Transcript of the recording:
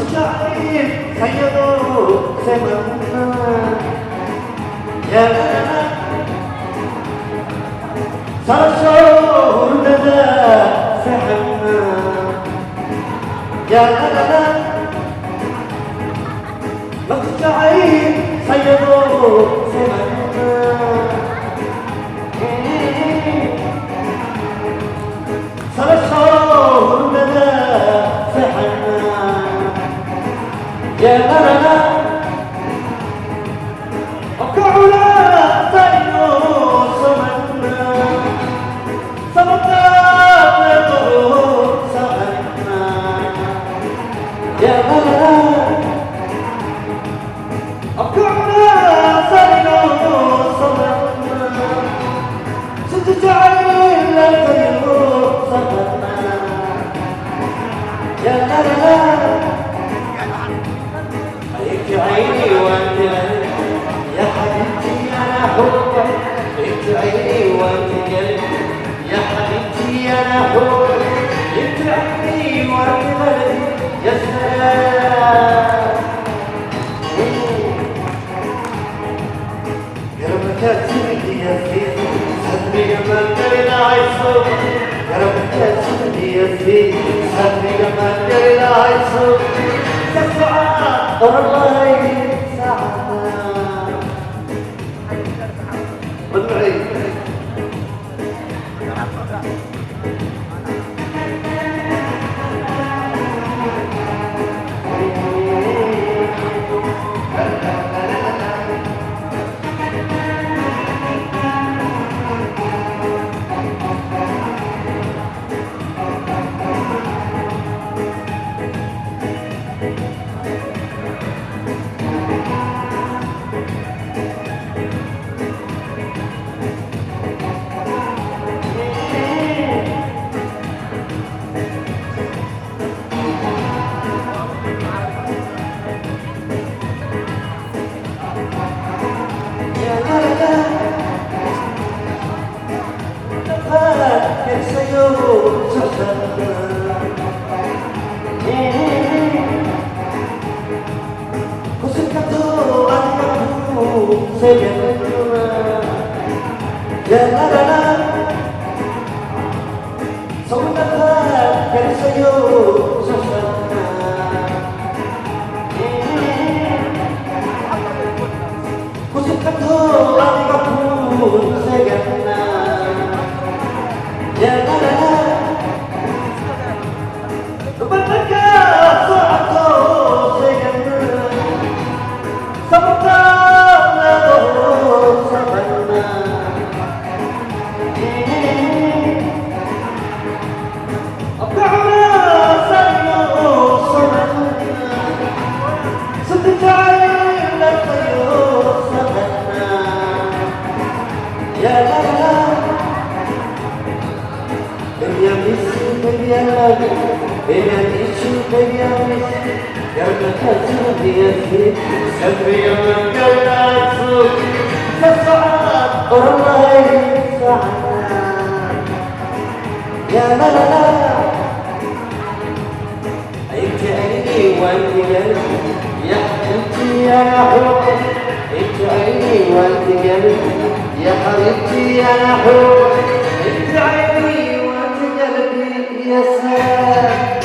الشعير خيروا سمعنا يا صار الشعور لنا سحرنا يا الشعير خيروا سمعنا صار الشعور لنا سحرنا يا مرنا وكعنا طيروا صمتنا صمتنا نور صمتنا يا مرنا وكعنا طيروا صمتنا ستجعل طيروا صمتنا يا مرنا عيني وانت يا حبيبتي انا حبك انت عيني وانت قلبي يا حبيبتي انا حبك انت عيني وانت قلبي يا سلام يا رب كاتبني يا سيدي صدري جمال دليل عيسو يا رب كاتبني يا سيدي صدري جمال دليل عيسو والله ساعتنا مدعي يا ملالا انت عيني وانت قلبي يا حبيبتي يا حبك انت عيني وانت قلبي يا حبيبتي يا حبك انت عيني وانت قلبي يا سلام